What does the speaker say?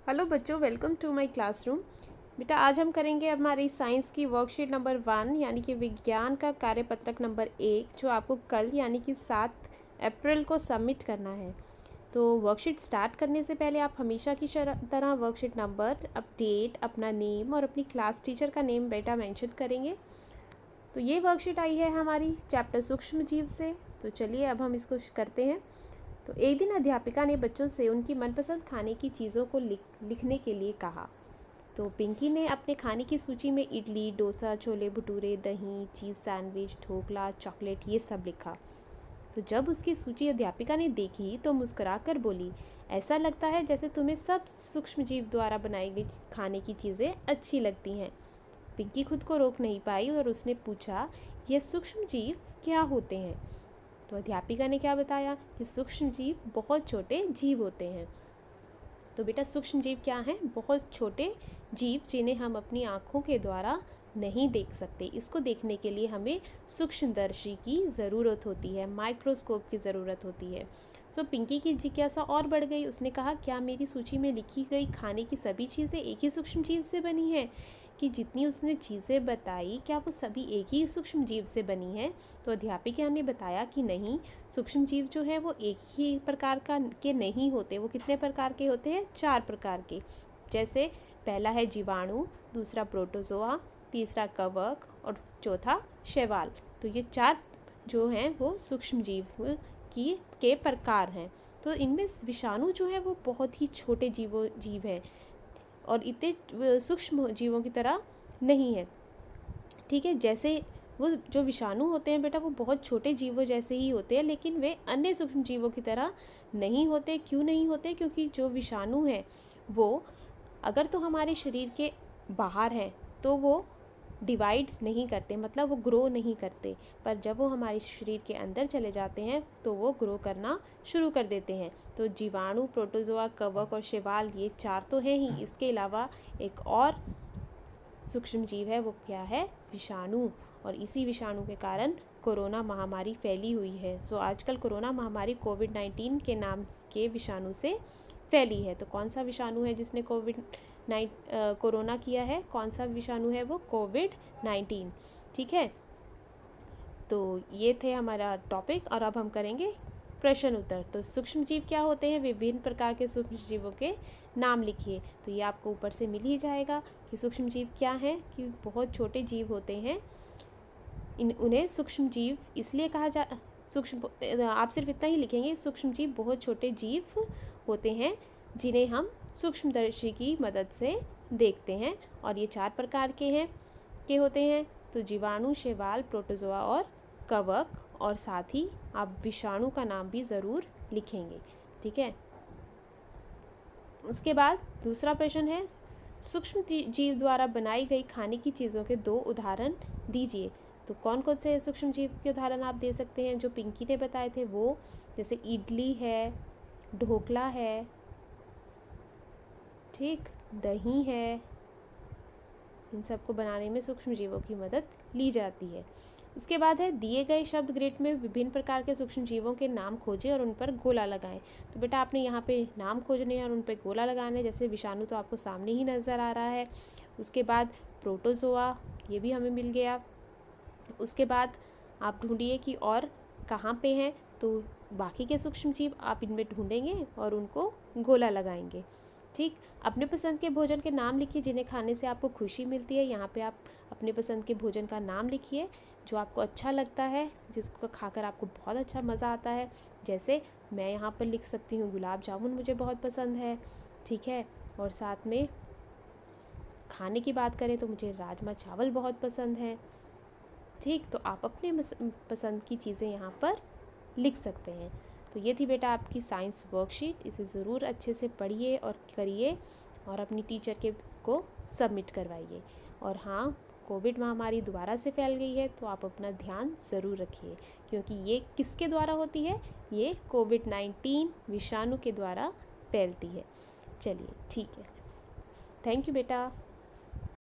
Hello बच्चों, welcome to my classroom. बेटा आज हम करेंगे हमारी साइंस की वर्कशीट नंबर 1 यानी कि विज्ञान का कार्यपत्रक नंबर 1 जो आपको कल यानी कि 7 अप्रैल को सबमिट करना है। तो वर्कशीट स्टार्ट करने से पहले आप हमेशा की तरह वर्कशीट नंबर, अपडेट, अपना नेम और अपनी क्लास टीचर का नेम बेटा मेंशन करेंगे। तो ये वर्कशीट आई है हमारी चैप्टर सूक्ष्म जीव से। तो चलिए अब हम इसको करते हैं। तो एक दिन अध्यापिका ने बच्चों से उनकी मनपसंद खाने की चीज़ों को लिखने के लिए कहा। तो पिंकी ने अपने खाने की सूची में इडली, डोसा, छोले भटूरे, दही, चीज़ सैंडविच, ढोकला, चॉकलेट ये सब लिखा। तो जब उसकी सूची अध्यापिका ने देखी तो मुस्कुराकर बोली, ऐसा लगता है जैसे तुम्हें सब सूक्ष्मजीव द्वारा बनाई गई खाने की चीज़ें अच्छी लगती हैं। पिंकी खुद को रोक नहीं पाई और उसने पूछा, ये सूक्ष्मजीव क्या होते हैं? तो अध्यापिका ने क्या बताया कि सूक्ष्म जीव बहुत छोटे जीव होते हैं। तो बेटा सूक्ष्म जीव क्या हैं? बहुत छोटे जीव जिन्हें हम अपनी आँखों के द्वारा नहीं देख सकते। इसको देखने के लिए हमें सूक्ष्मदर्शी की ज़रूरत होती है, माइक्रोस्कोप की ज़रूरत होती है। तो पिंकी की जिज्ञासा और बढ़ गई। उसने कहा, क्या मेरी सूची में लिखी गई खाने की सभी चीज़ें एक ही सूक्ष्म जीव से बनी हैं? कि जितनी उसने चीज़ें बताई क्या वो सभी एक ही सूक्ष्म जीव से बनी हैं? तो अध्यापिका ने बताया कि नहीं, सूक्ष्म जीव जो है वो एक ही प्रकार के नहीं होते। वो कितने प्रकार के होते हैं? 4 प्रकार के। जैसे पहला है जीवाणु, दूसरा प्रोटोजोआ, तीसरा कवक और चौथा शैवाल। तो ये 4 जो हैं वो सूक्ष्म जीव के प्रकार हैं। तो इनमें विषाणु जो है वो बहुत ही छोटे जीव है और इतने सूक्ष्म जीवों की तरह नहीं है। ठीक है, जैसे वो जो विषाणु होते हैं बेटा वो बहुत छोटे जीवों जैसे ही होते हैं, लेकिन वे अन्य सूक्ष्म जीवों की तरह नहीं होते। क्यों नहीं होते? क्योंकि जो विषाणु हैं वो अगर तो हमारे शरीर के बाहर हैं तो वो डिवाइड नहीं करते, मतलब वो ग्रो नहीं करते। पर जब वो हमारे शरीर के अंदर चले जाते हैं तो वो ग्रो करना शुरू कर देते हैं। तो जीवाणु, प्रोटोजोआ, कवक और शैवाल ये 4 तो हैं ही। इसके अलावा एक और सूक्ष्म जीव है, वो क्या है? विषाणु। और इसी विषाणु के कारण कोरोना महामारी फैली हुई है। सो आजकल कोरोना महामारी कोविड-19 के नाम के विषाणु से फैली है। तो कौन सा विषाणु है जिसने कोरोना किया है? कौन सा विषाणु है वो? कोविड-19। ठीक है, तो ये थे हमारा टॉपिक और अब हम करेंगे प्रश्न उत्तर। तो सूक्ष्म जीव क्या होते हैं? विभिन्न प्रकार के सूक्ष्म जीवों के नाम लिखिए। तो ये आपको ऊपर से मिल ही जाएगा कि सूक्ष्म जीव क्या हैं, कि बहुत छोटे जीव होते हैं। उन्हें सूक्ष्म जीव इसलिए कहा आप सिर्फ इतना ही लिखेंगे, सूक्ष्म जीव बहुत छोटे जीव होते हैं जिन्हें हम सूक्ष्मदर्शी की मदद से देखते हैं। और ये 4 प्रकार के होते हैं। तो जीवाणु, शैवाल, प्रोटोजोआ और कवक। और साथ ही आप विषाणु का नाम भी ज़रूर लिखेंगे। ठीक है, उसके बाद दूसरा प्रश्न है, सूक्ष्म जीव द्वारा बनाई गई खाने की चीज़ों के 2 उदाहरण दीजिए। तो कौन कौन से सूक्ष्म जीव के उदाहरण आप दे सकते हैं? जो पिंकी ने बताए थे वो, जैसे इडली है, ढोकला है, ठीक, दही है। इन सबको बनाने में सूक्ष्म जीवों की मदद ली जाती है। उसके बाद है, दिए गए शब्द ग्रिड में विभिन्न प्रकार के सूक्ष्म जीवों के नाम खोजें और उन पर गोला लगाएं। तो बेटा आपने यहाँ पे नाम खोजने और उन पर गोला लगाने। जैसे विषाणु तो आपको सामने ही नज़र आ रहा है। उसके बाद प्रोटोजोआ, ये भी हमें मिल गया। उसके बाद आप ढूंढिए कि और कहाँ पे हैं। तो बाकी के सूक्ष्म जीव आप इनमें ढूंढेंगे और उनको गोला लगाएंगे। ठीक, अपने पसंद के भोजन के नाम लिखिए जिन्हें खाने से आपको खुशी मिलती है। यहाँ पे आप अपने पसंद के भोजन का नाम लिखिए जो आपको अच्छा लगता है, जिसको खाकर आपको बहुत अच्छा मज़ा आता है। जैसे मैं यहाँ पर लिख सकती हूँ, गुलाब जामुन मुझे बहुत पसंद है। ठीक है, और साथ में खाने की बात करें तो मुझे राजमा चावल बहुत पसंद है। ठीक, तो आप अपने पसंद की चीज़ें यहाँ पर लिख सकते हैं। तो ये थी बेटा आपकी साइंस वर्कशीट। इसे ज़रूर अच्छे से पढ़िए और करिए और अपनी टीचर को सबमिट करवाइए। और हाँ, कोविड महामारी दोबारा से फैल गई है तो आप अपना ध्यान ज़रूर रखिए, क्योंकि ये किसके द्वारा होती है? ये कोविड-19 विषाणु के द्वारा फैलती है। चलिए ठीक है, थैंक यू बेटा।